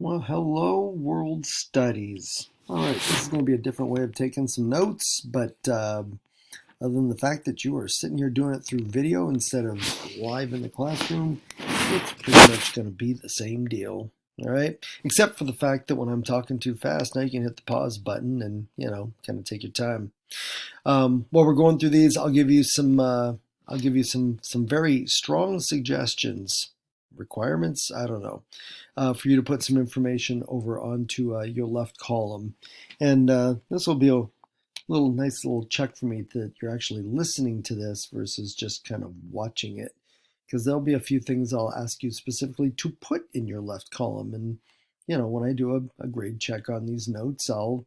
Well, hello, world studies. All right, this is going to be a different way of taking some notes, but other than the fact that you are sitting here doing it through video instead of live in the classroom, it's pretty much going to be the same deal. All right, except for the fact that when I'm talking too fast, now you can hit the pause button and kind of take your time. While we're going through these, I'll give you some. I'll give you some very strong suggestions, requirements. I don't know, for you to put some information over onto your left column, and this will be a little nice little check for me that you're actually listening to this versus just kind of watching it, because there'll be a few things I'll ask you specifically to put in your left column, and when I do a grade check on these notes, I'll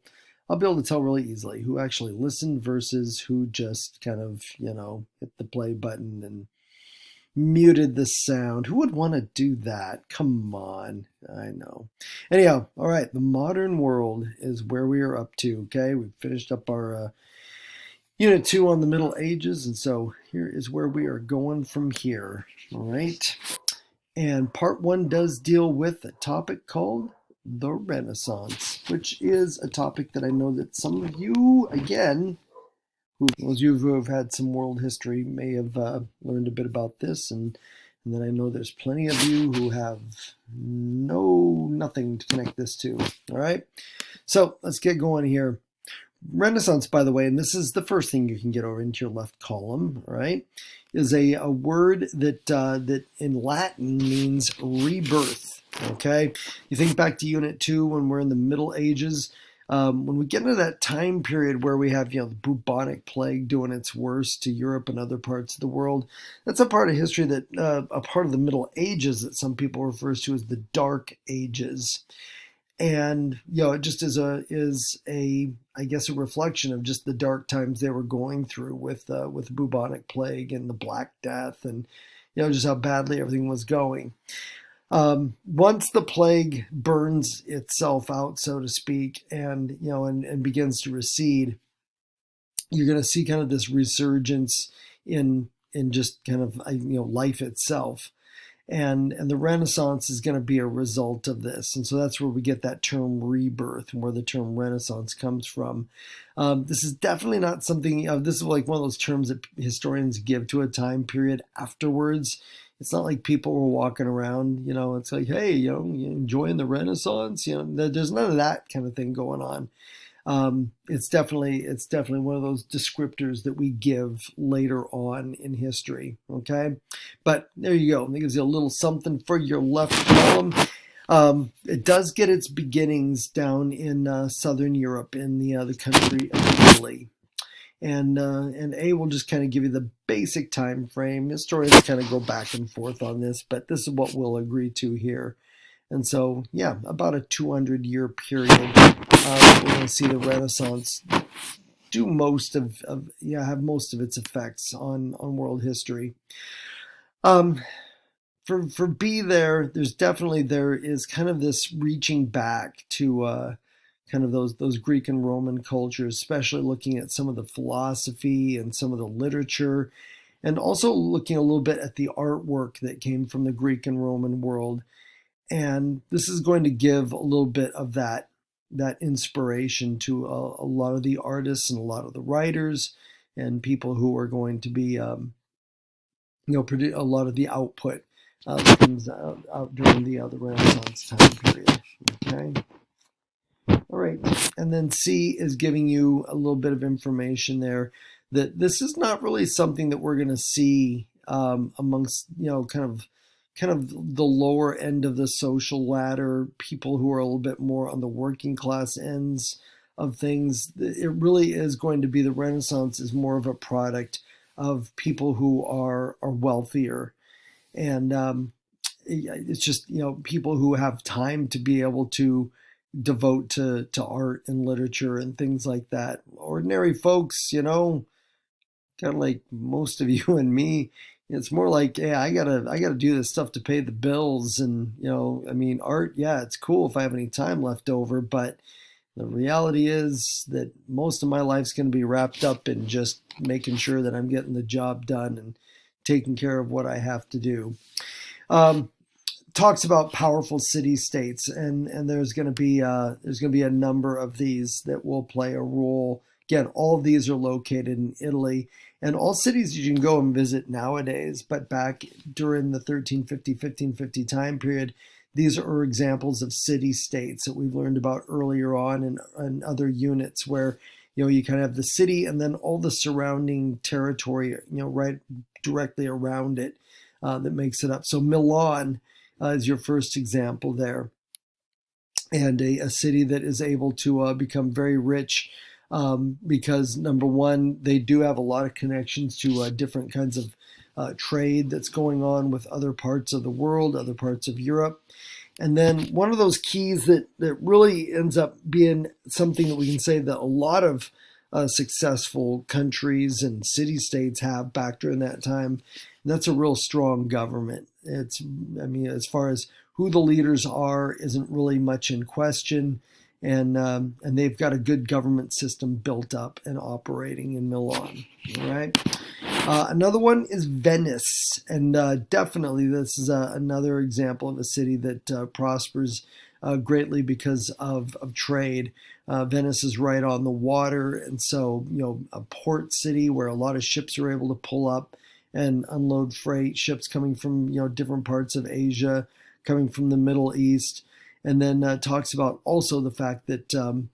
be able to tell really easily who actually listened versus who just kind of, hit the play button and muted the sound. Who would want to do that? Come on. I know. Anyhow, all right. The modern world is where we are up to. Okay. We've finished up our unit 2 on the Middle Ages. And so here is where we are going from here. All right. And part 1 does deal with a topic called the Renaissance, which is a topic that I know that some of you, again, those of you who have had some world history may have learned a bit about this, and then I know there's plenty of you who have nothing to connect this to. All right, so let's get going here. Renaissance, by the way, and this is the first thing you can get over into your left column, all right, is a word that in Latin means rebirth. Okay, you think back to Unit 2 when we're in the Middle Ages. When we get into that time period where we have, the bubonic plague doing its worst to Europe and other parts of the world, that's a part of history that, a part of the Middle Ages that some people refer to as the Dark Ages. And, it just is I guess, a reflection of just the dark times they were going through with bubonic plague and the Black Death and, just how badly everything was going. Once the plague burns itself out, so to speak, and and begins to recede, you're going to see kind of this resurgence in just kind of life itself, and the Renaissance is going to be a result of this, and so that's where we get that term rebirth and where the term Renaissance comes from. This is definitely not something. This is like one of those terms that historians give to a time period afterwards. It's not like people were walking around, it's like, hey, you enjoying the Renaissance? There's none of that kind of thing going on. It's definitely one of those descriptors that we give later on in history. Okay, but there you go. It gives you a little something for your left column. It does get its beginnings down in Southern Europe in the country of Italy. And A will just kind of give you the basic time frame. Historians kind of go back and forth on this, but this is what we'll agree to here. And so, yeah, about a 200-year period, we're going to see the Renaissance do have most of its effects on world history. For B there is kind of this reaching back to kind of those Greek and Roman cultures, especially looking at some of the philosophy and some of the literature, and also looking a little bit at the artwork that came from the Greek and Roman world. And this is going to give a little bit of that inspiration to a lot of the artists and a lot of the writers and people who are going to be, produce a lot of the output that comes out during the Renaissance time period. Okay. All right, and then C is giving you a little bit of information there that this is not really something that we're going to see amongst kind of the lower end of the social ladder, people who are a little bit more on the working class ends of things. It really is going to be, the Renaissance is more of a product of people who are wealthier, and it's just people who have time to be able to devote to art and literature and things like that. Ordinary folks, kind of like most of you and me, it's more like, hey, I gotta do this stuff to pay the bills, and art, yeah, it's cool if I have any time left over, but the reality is that most of my life's going to be wrapped up in just making sure that I'm getting the job done and taking care of what I have to do. talks about powerful city states, and there's going to be a number of these that will play a role. Again, all of these are located in Italy, and all cities you can go and visit nowadays. But back during the 1350, 1550 time period, these are examples of city states that we've learned about earlier on in other units, where you kind of have the city and then all the surrounding territory, right directly around it, that makes it up. So Milan is your first example there, and a city that is able to become very rich, because number one, they do have a lot of connections to different kinds of trade that's going on with other parts of the world, other parts of Europe. And then one of those keys that really ends up being something that we can say that a lot of successful countries and city states have back during that time, and that's a real strong government. As far as who the leaders are, isn't really much in question, and they've got a good government system built up and operating in Milan. All right. Another one is Venice, and definitely this is another example of a city that prospers greatly because of trade. Venice is right on the water, and so a port city where a lot of ships are able to pull up and unload freight, ships coming from different parts of Asia, coming from the Middle East, and then talks about also the fact that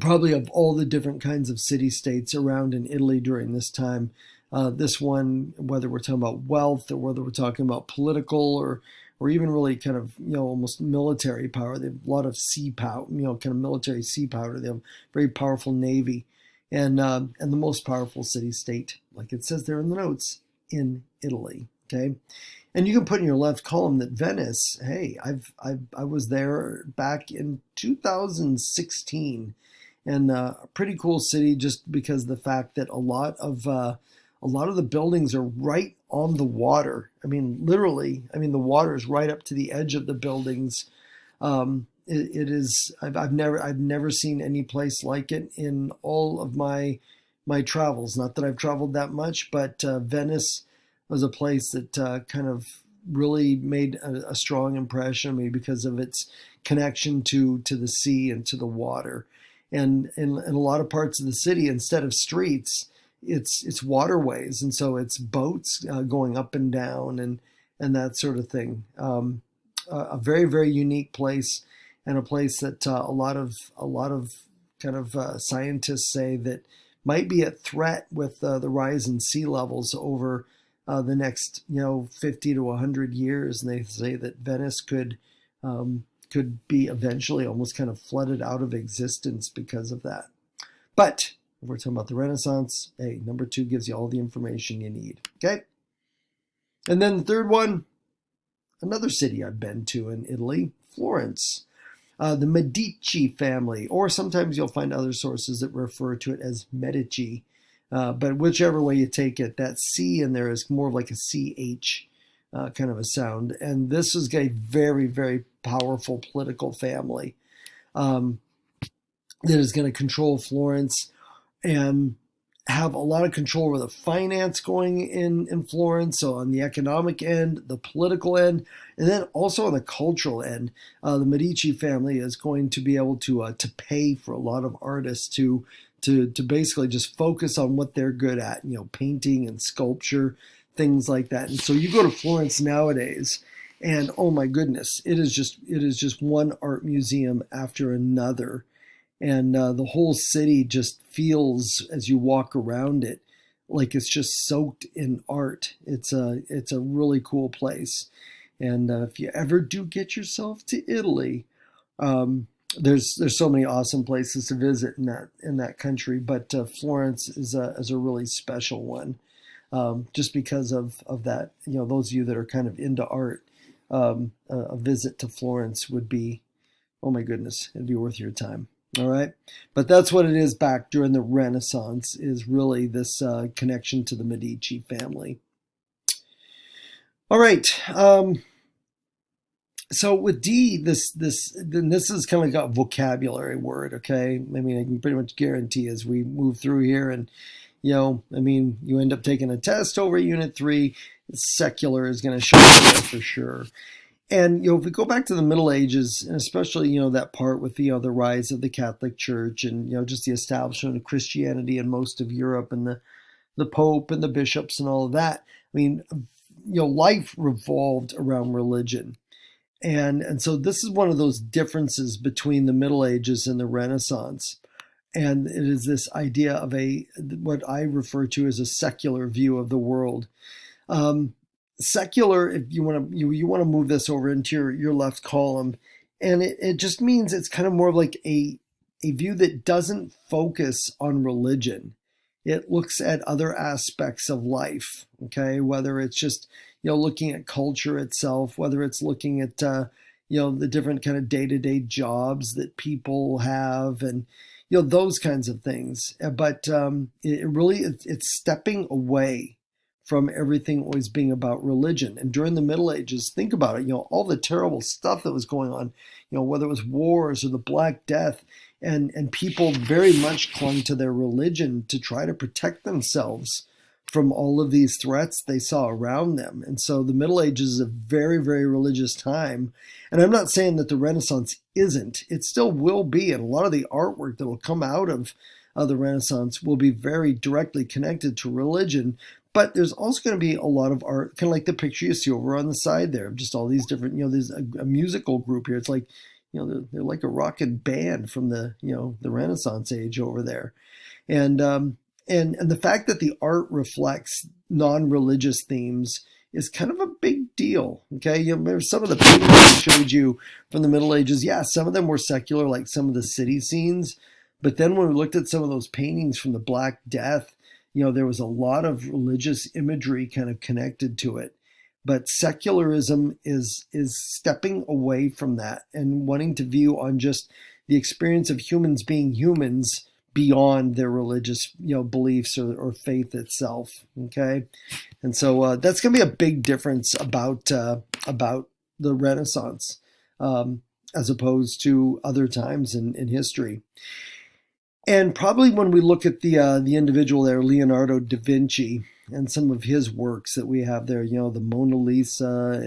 probably of all the different kinds of city-states around in Italy during this time, this one, whether we're talking about wealth or whether we're talking about political or even really kind of almost military power, they have a lot of sea power, kind of military sea power. They have a very powerful navy, and the most powerful city-state, like it says there in the notes, in Italy. Okay. And you can put in your left column that Venice, hey, I was there back in 2016, and a pretty cool city just because of the fact that a lot of the buildings are right on the water. I mean, literally, the water is right up to the edge of the buildings. It is. I've never seen any place like it in all of my travels. Not that I've traveled that much, but Venice was a place that kind of really made a strong impression on me because of its connection to the sea and to the water. And in a lot of parts of the city, instead of streets, it's waterways, and so it's boats going up and down and that sort of thing. A very, very unique place, and a place that a lot of kind of scientists say that might be at threat with the rise in sea levels over the next 50 to 100 years, and they say that Venice could be eventually almost kind of flooded out of existence because of that. But if we're talking about the Renaissance, hey, number 2 gives you all the information you need. Okay, and then the third one, another city I've been to in Italy, Florence. The Medici family, or sometimes you'll find other sources that refer to it as Medici. But whichever way you take it, that C in there is more like a CH kind of a sound. And this is a very, very powerful political family that is going to control Florence and have a lot of control over the finance going in Florence. So on the economic end, the political end, and then also on the cultural end, the Medici family is going to be able to pay for a lot of artists to basically just focus on what they're good at, painting and sculpture, things like that. And so you go to Florence nowadays, and oh my goodness, it is just one art museum after another. And the whole city just feels, as you walk around it, like it's just soaked in art. It's a really cool place. And if you ever do get yourself to Italy, there's so many awesome places to visit in that country. But Florence is a really special one, just because of that. Those of you that are kind of into art, a visit to Florence would be, oh my goodness, it'd be worth your time. All right. But that's what it is back during the Renaissance, is really this connection to the Medici family. All right. So with D, this is kind of like a vocabulary word. Okay. I can pretty much guarantee as we move through here and I mean, you end up taking a test over Unit 3, secular is going to show up there for sure. And if we go back to the Middle Ages, and especially that part with the rise of the Catholic Church, and just the establishment of Christianity in most of Europe, and the Pope and the bishops and all of that. I mean, life revolved around religion, and so this is one of those differences between the Middle Ages and the Renaissance. And it is this idea of what I refer to as a secular view of the world. Secular, if you want to move this over into your left column, and it just means it's kind of more of like a view that doesn't focus on religion. It looks at other aspects of life, okay? Whether it's just looking at culture itself, whether it's looking at the different kind of day-to-day jobs that people have, and those kinds of things. But it's stepping away from everything always being about religion. And during the Middle Ages, think about it, all the terrible stuff that was going on, whether it was wars or the Black Death, and people very much clung to their religion to try to protect themselves from all of these threats they saw around them. And so the Middle Ages is a very, very religious time. And I'm not saying that the Renaissance isn't. It still will be. And a lot of the artwork that will come out of the Renaissance will be very directly connected to religion. But there's also going to be a lot of art, kind of like the picture you see over on the side there, just all these different, there's a musical group here. It's like, they're like a rockin' band from the Renaissance age over there. And the fact that the art reflects non-religious themes is kind of a big deal. Okay, remember some of the paintings I showed you from the Middle Ages. Yeah, some of them were secular, like some of the city scenes. But then when we looked at some of those paintings from the Black Death, there was a lot of religious imagery kind of connected to it. But secularism is stepping away from that and wanting to view on just the experience of humans being humans beyond their religious beliefs or faith itself. Okay, and so that's going to be a big difference about the Renaissance as opposed to other times in history. And probably when we look at the individual there, Leonardo da Vinci, and some of his works that we have there, the Mona Lisa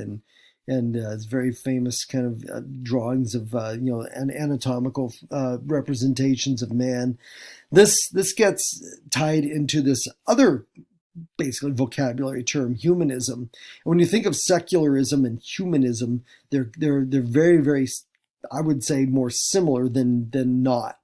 and his very famous kind of drawings of and anatomical representations of man. This gets tied into this other basically vocabulary term, humanism. And when you think of secularism and humanism, they're very, very, I would say, more similar than not.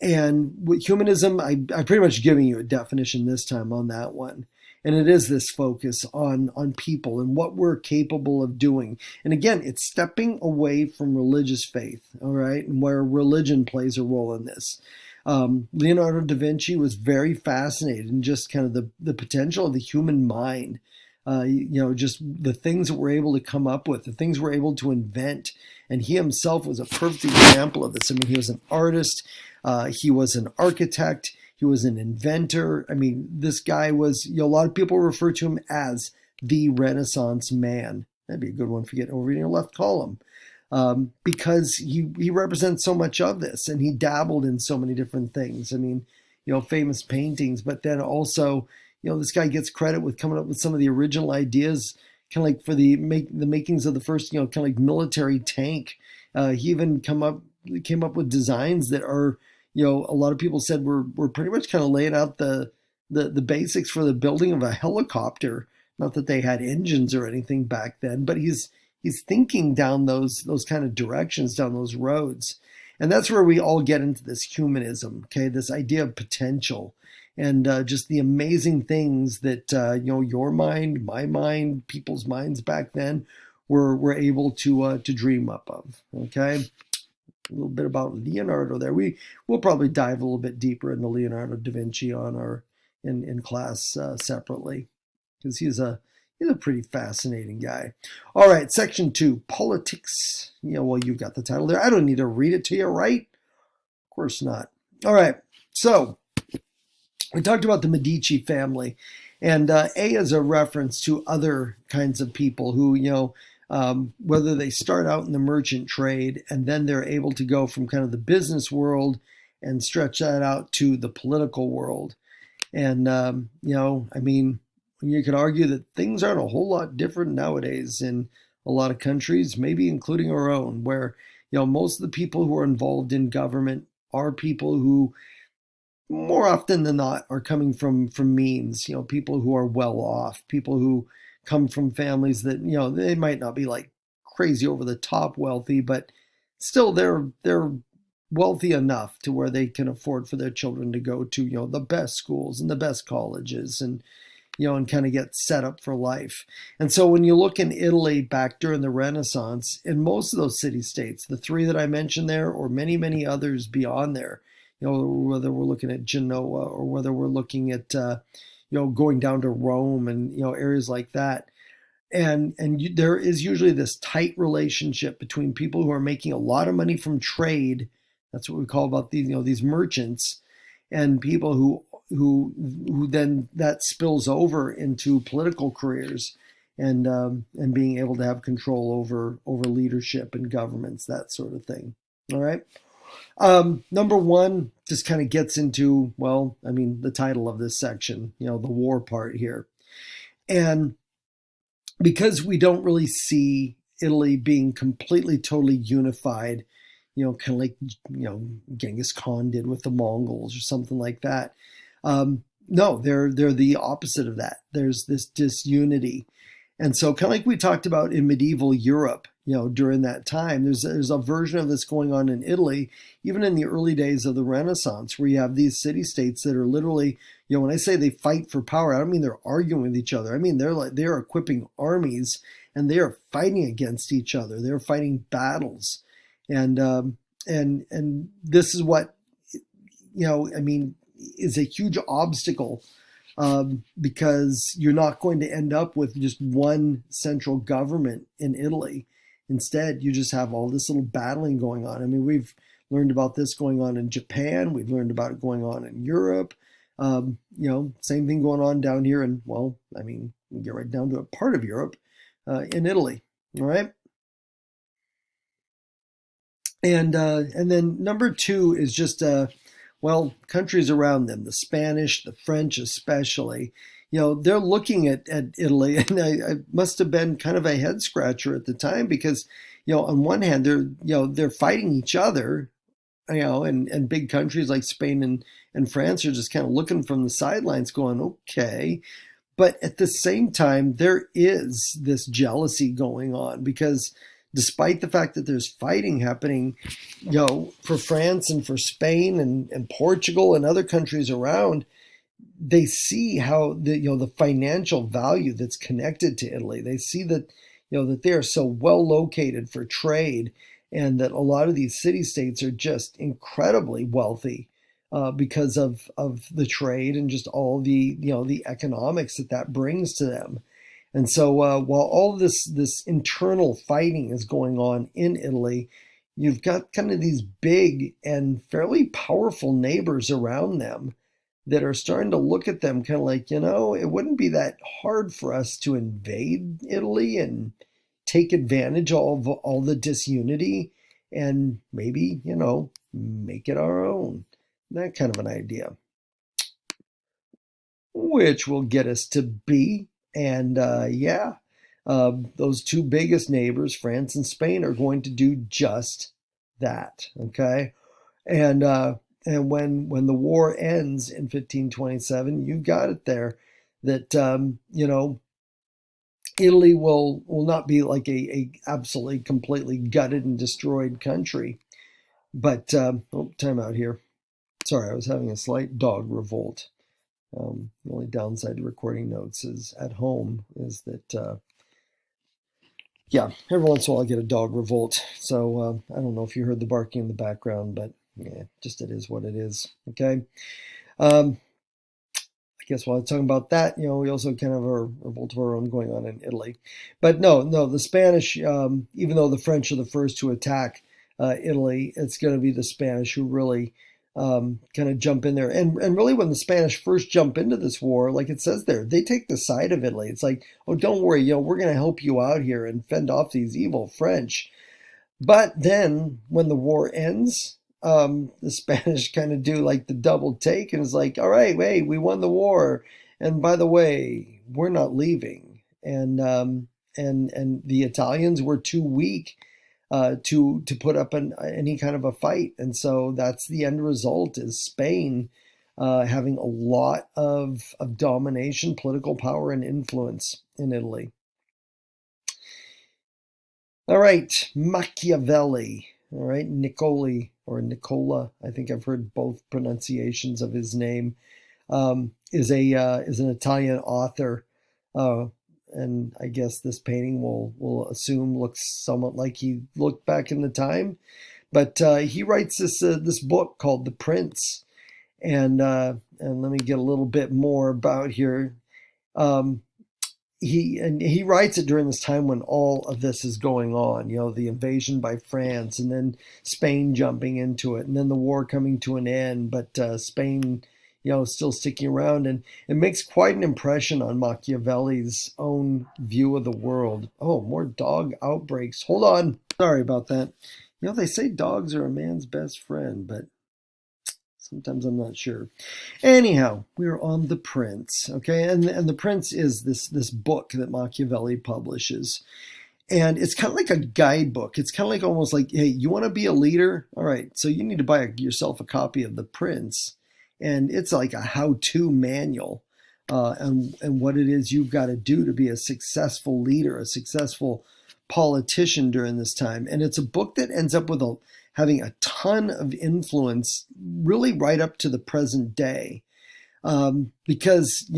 And with humanism, I'm pretty much giving you a definition this time on that one. And it is this focus on people and what we're capable of doing. And again, it's stepping away from religious faith, all right, and where religion plays a role in this. Leonardo da Vinci was very fascinated in just kind of the potential of the human mind. Just the things that we're able to come up with, the things we're able to invent. And he himself was a perfect example of this. I mean, he was an artist. He was an architect. He was an inventor. I mean, this guy was, a lot of people refer to him as the Renaissance man. That'd be a good one for getting over in your left column. Because he represents so much of this, and he dabbled in so many different things. I mean, famous paintings, but then also, this guy gets credit with coming up with some of the original ideas, kind of like for the makings of the first, kind of like military tank. He even came up with designs that are, a lot of people said were pretty much kind of laying out the basics for the building of a helicopter. Not that they had engines or anything back then, but he's thinking down those kind of directions, down those roads. And that's where we all get into this humanism, okay, this idea of potential and just the amazing things that, your mind, my mind, people's minds back then were able to dream up of, okay? A little bit about Leonardo there. We'll probably dive a little bit deeper into Leonardo da Vinci in class separately, because he's a pretty fascinating guy. All right, section 2, politics. Well, you've got the title there. I don't need to read it to you, right? Of course not. All right, so we talked about the Medici family, and A is a reference to other kinds of people who, whether they start out in the merchant trade and then they're able to go from kind of the business world and stretch that out to the political world. And, I mean, you could argue that things aren't a whole lot different nowadays in a lot of countries, maybe including our own, where, most of the people who are involved in government are people who more often than not are coming from means, people who are well off, people who come from families that, they might not be like crazy over the top wealthy, but still they're wealthy enough to where they can afford for their children to go to, the best schools and the best colleges, and kind of get set up for life. And so when you look in Italy back during the Renaissance, in most of those city states, the three that I mentioned there, or many, many others beyond there, whether we're looking at Genoa or whether we're looking at, going down to Rome and, areas like that. And there is usually this tight relationship between people who are making a lot of money from trade. That's what we call about these, these merchants, and people who then that spills over into political careers and being able to have control over leadership and governments, that sort of thing. All right. Number one just kind of gets into, well, I mean, the title of this section, the war part here. And because we don't really see Italy being completely, totally unified, kind of like, Genghis Khan did with the Mongols or something like that. No, they're the opposite of that. There's this disunity. And so kind of like we talked about in medieval Europe, during that time, there's a version of this going on in Italy, even in the early days of the Renaissance, where you have these city-states that are literally, when I say they fight for power, I don't mean they're arguing with each other. I mean, they're equipping armies and they are fighting against each other. They're fighting battles. And this is what, I mean, is a huge obstacle, because you're not going to end up with just one central government in Italy. Instead, you just have all this little battling going on. I mean, we've learned about this going on in Japan. We've learned about it going on in Europe. Same thing going on down here in, well, I mean, we get right down to a part of Europe, in Italy. All right. And then number two is just, well, countries around them, the Spanish, the French especially, they're looking at Italy, and I must have been kind of a head scratcher at the time because, on one hand, they're fighting each other, and big countries like Spain and France are just kind of looking from the sidelines going, okay. But at the same time, there is this jealousy going on because despite the fact that there's fighting happening, for France and for Spain and Portugal and other countries around, they see how the financial value that's connected to Italy. They see that, that they are so well located for trade, and that a lot of these city-states are just incredibly wealthy, because of the trade and just all the economics that brings to them. And so while all this internal fighting is going on in Italy, you've got kind of these big and fairly powerful neighbors around them that are starting to look at them kind of like, it wouldn't be that hard for us to invade Italy and take advantage of all the disunity and maybe, make it our own. That kind of an idea. Which will get us to B. And those two biggest neighbors, France and Spain, are going to do just that. Okay. And when the war ends in 1527, you got it there that, Italy will not be like a absolutely completely gutted and destroyed country. But, time out here. Sorry, I was having a slight dog revolt. The only downside to recording notes is at home is that, every once in a while I get a dog revolt. So I don't know if you heard the barking in the background, but yeah, just it is what it is. Okay. I guess while I'm talking about that, we also kind of have a revolt of our own going on in Italy. But no, the Spanish, even though the French are the first to attack Italy, it's going to be the Spanish who really kind of jump in there. And really when the Spanish first jump into this war, like it says there, they take the side of Italy. It's like, oh, don't worry, we're going to help you out here and fend off these evil French. But then when the war ends, the Spanish kind of do like the double take and is like, all right, wait, we won the war, and by the way, we're not leaving, and the Italians were too weak to put up any kind of a fight, and so that's the end result is Spain having a lot of domination, political power, and influence in Italy. All right, Machiavelli. All right, Niccoli or Nicola. I think I've heard both pronunciations of his name. Is an Italian author, uh, and I guess this painting will assume looks somewhat like he looked back in the time. But he writes this book called The Prince, and let me get a little bit more about here. Um, he writes it during this time when all of this is going on, the invasion by France, and then Spain jumping into it, and then the war coming to an end, but Spain, still sticking around, and it makes quite an impression on Machiavelli's own view of the world. Oh, more dog outbreaks. Hold on. Sorry about that. They say dogs are a man's best friend, but sometimes I'm not sure. Anyhow, we're on The Prince, okay? And The Prince is this book that Machiavelli publishes. And it's kind of like a guidebook. It's kind of like almost like, hey, you want to be a leader? All right, so you need to buy yourself a copy of The Prince. And it's like a how-to manual and what it is you've got to do to be a successful leader, a successful politician during this time. And it's a book that ends up with having a ton of influence really right up to the present day. Because,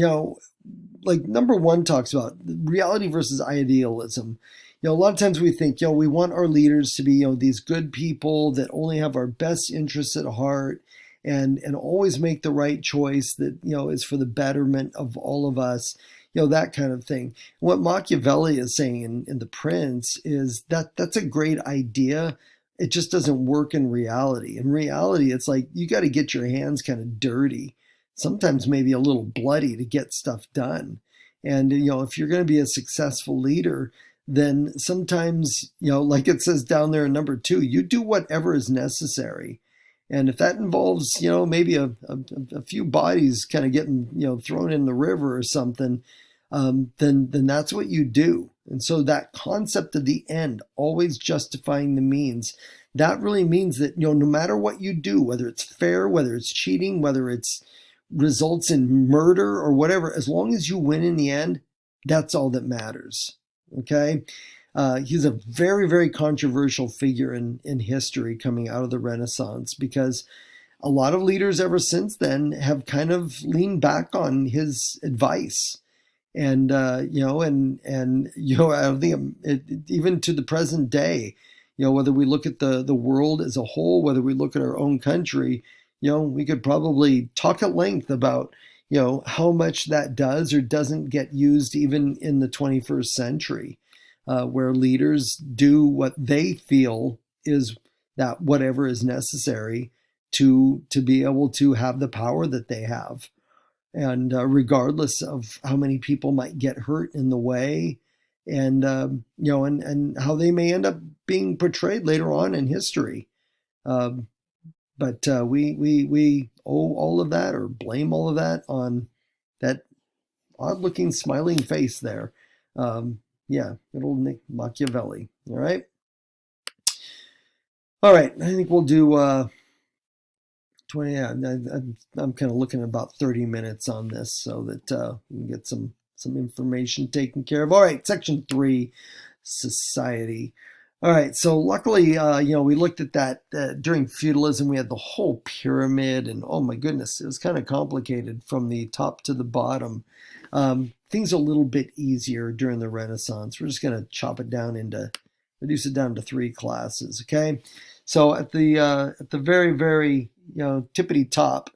like number one talks about reality versus idealism. A lot of times we think, we want our leaders to be, these good people that only have our best interests at heart and always make the right choice that, is for the betterment of all of us, that kind of thing. What Machiavelli is saying in The Prince is that that's a great idea. It just doesn't work in reality. In reality, it's like you got to get your hands kind of dirty, sometimes maybe a little bloody to get stuff done. And, if you're going to be a successful leader, then sometimes, like it says down there in number 2, you do whatever is necessary. And if that involves, maybe a few bodies kind of getting, thrown in the river or something, then that's what you do. And so that concept of the end, always justifying the means, that really means that, no matter what you do, whether it's fair, whether it's cheating, whether it's results in murder or whatever, as long as you win in the end, that's all that matters. Okay. He's a very, very controversial figure in history coming out of the Renaissance because a lot of leaders ever since then have kind of leaned back on his advice. And, I think even to the present day, whether we look at the world as a whole, whether we look at our own country, we could probably talk at length about, how much that does or doesn't get used even in the 21st century. Where leaders do what they feel is that whatever is necessary to be able to have the power that they have. And regardless of how many people might get hurt in the way and, and how they may end up being portrayed later on in history. But we owe all of that or blame all of that on that odd looking smiling face there. Yeah, little Nick Machiavelli. All right. All right. I think we'll do 20. Yeah, I'm kind of looking at about 30 minutes on this so that we can get some information taken care of. All right. Section 3, society. All right. So luckily, we looked at that during feudalism. We had the whole pyramid, and oh my goodness, it was kind of complicated from the top to the bottom. Things a little bit easier during the Renaissance. We're just going to reduce it down to 3 classes. Okay, so at the very very tippity top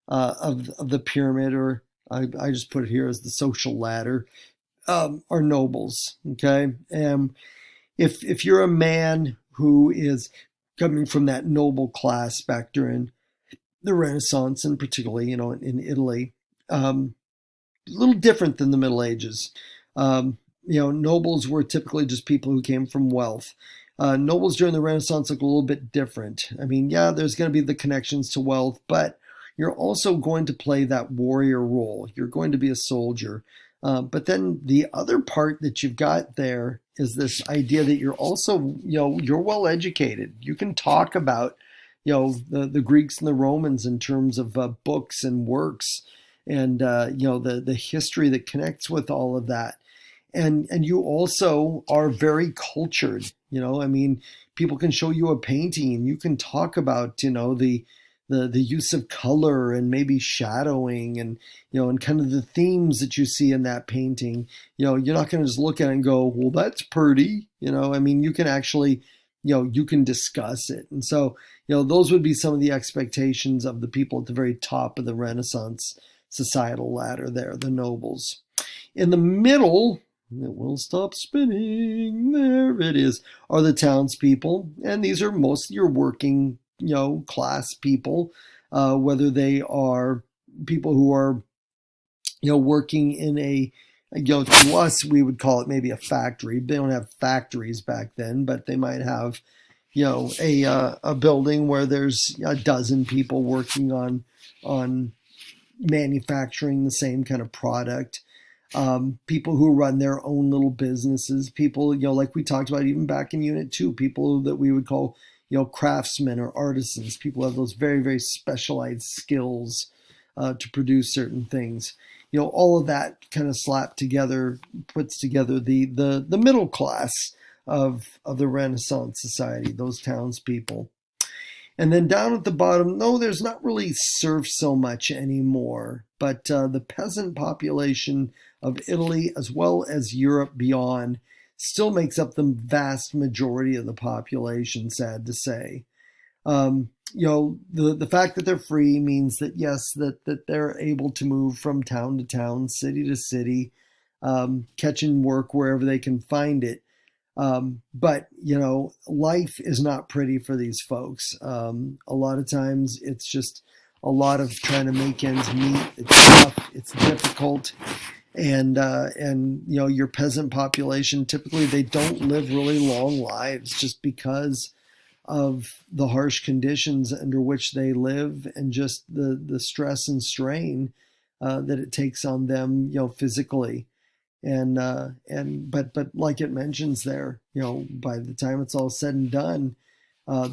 of the pyramid, or I just put it here as the social ladder, are nobles. Okay, and if you're a man who is coming from that noble class back during the Renaissance, and particularly in Italy. A little different than the Middle Ages. Nobles were typically just people who came from wealth. Nobles during the Renaissance look a little bit different. I mean, yeah, there's going to be the connections to wealth, but you're also going to play that warrior role. You're going to be a soldier. But then the other part that you've got there is this idea that you're also, you're well educated. You can talk about, the Greeks and the Romans in terms of books and works, and the history that connects with all of that. And you also are very cultured. I mean, people can show you a painting and you can talk about, the use of color and maybe shadowing, and kind of the themes that you see in that painting. You're not going to just look at it and go, well, that's pretty. I mean, you can actually, you can discuss it. And so, those would be some of the expectations of the people at the very top of the Renaissance societal ladder there, the nobles. In the middle, it will stop spinning. There it is. Are the townspeople, and these are mostly your working, class people, whether they are people who are, working in a, to us we would call it maybe a factory. They don't have factories back then, but they might have, a building where there's a dozen people working on manufacturing the same kind of product. People who run their own little businesses, people, like we talked about even back in Unit 2, people that we would call, craftsmen or artisans, people who have those very, very specialized skills to produce certain things. All of that kind of slapped together, puts together the middle class of the Renaissance society, those townspeople. And then down at the bottom, no, there's not really serfs so much anymore, but the peasant population of Italy, as well as Europe beyond, still makes up the vast majority of the population, sad to say. The fact that they're free means that, yes, that they're able to move from town to town, city to city, catching work wherever they can find it. But, life is not pretty for these folks. A lot of times it's just a lot of trying to make ends meet. It's tough. It's difficult. And your peasant population, typically they don't live really long lives just because of the harsh conditions under which they live and just the stress and strain that it takes on them, physically. But like it mentions there, by the time it's all said and done,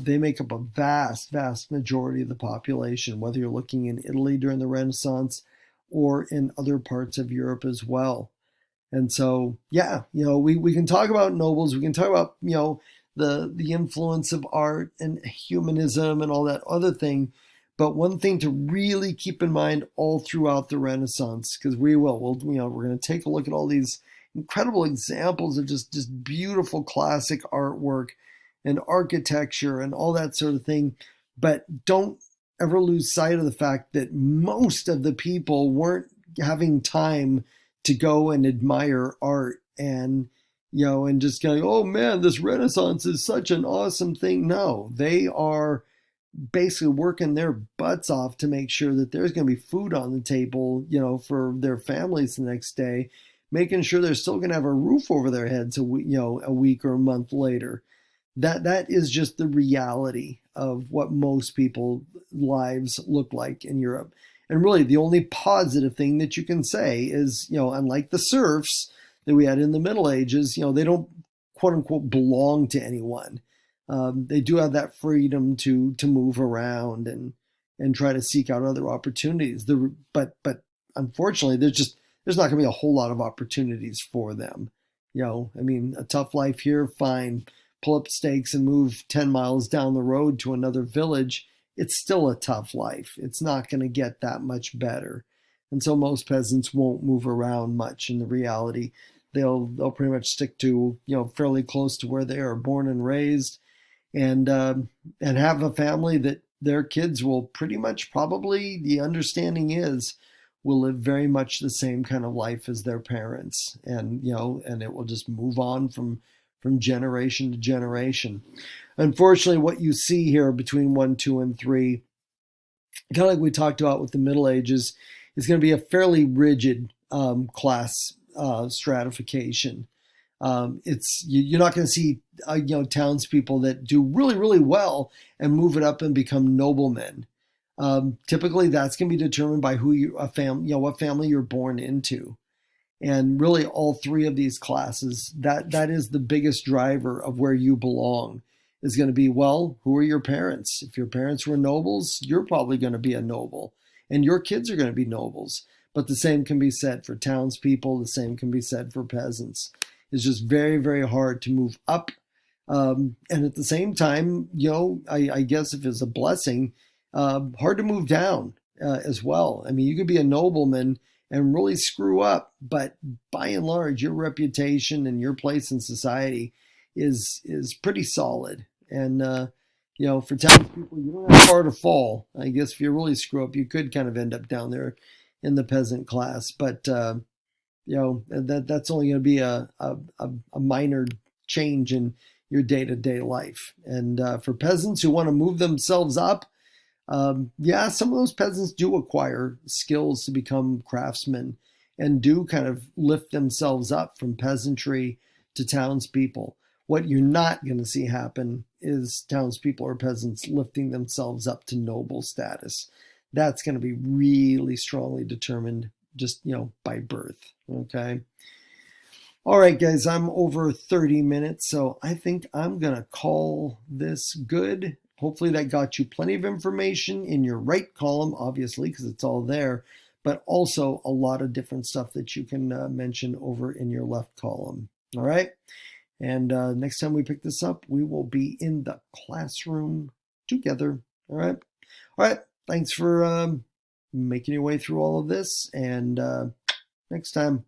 they make up a vast majority of the population, whether you're looking in Italy during the Renaissance or in other parts of Europe as well. And so, yeah, we can talk about nobles, we can talk about, the influence of art and humanism and all that other thing. But one thing to really keep in mind all throughout the Renaissance, because we're going to take a look at all these incredible examples of just beautiful classic artwork and architecture and all that sort of thing. But don't ever lose sight of the fact that most of the people weren't having time to go and admire art and just going, oh man, this Renaissance is such an awesome thing. No, they are basically working their butts off to make sure that there's going to be food on the table, for their families the next day, making sure they're still going to have a roof over their heads a week or a month later. That is just the reality of what most people's lives look like in Europe. And really, the only positive thing that you can say is, unlike the serfs that we had in the Middle Ages, they don't quote unquote belong to anyone. They do have that freedom to move around and try to seek out other opportunities. But unfortunately, there's not going to be a whole lot of opportunities for them. I mean, a tough life here, fine. Pull up stakes and move 10 miles down the road to another village. It's still a tough life. It's not going to get that much better. And so most peasants won't move around much in the reality. They'll pretty much stick to, fairly close to where they are born and raised, and have a family that their kids will pretty much, probably, the understanding is, will live very much the same kind of life as their parents. And, and it will just move on from generation to generation. Unfortunately, what you see here between 1, 2, and 3, kind of like we talked about with the Middle Ages, is going to be a fairly rigid class stratification. You're not going to see townspeople that do really really well and move it up and become noblemen. Typically, that's going to be determined by what family you're born into, and really all three of these classes. That is the biggest driver of where you belong. Is going to be, well, who are your parents? If your parents were nobles, you're probably going to be a noble, and your kids are going to be nobles. But the same can be said for townspeople. The same can be said for peasants. It's just very, very hard to move up. And at the same time, I guess if it's a blessing, hard to move down as well. I mean, you could be a nobleman and really screw up, but by and large, your reputation and your place in society is pretty solid. And for townspeople, you don't have far to fall. I guess if you really screw up, you could kind of end up down there in the peasant class. But that's only going to be a minor change in your day-to-day life. And for peasants who want to move themselves up, some of those peasants do acquire skills to become craftsmen and do kind of lift themselves up from peasantry to townspeople. What you're not going to see happen is townspeople or peasants lifting themselves up to noble status. That's going to be really strongly determined just, by birth. Okay. All right, guys, I'm over 30 minutes, so I think I'm going to call this good. Hopefully that got you plenty of information in your right column, obviously, because it's all there, but also a lot of different stuff that you can mention over in your left column. All right. And next time we pick this up, we will be in the classroom together. All right. All right. Thanks for making your way through all of this. And next time.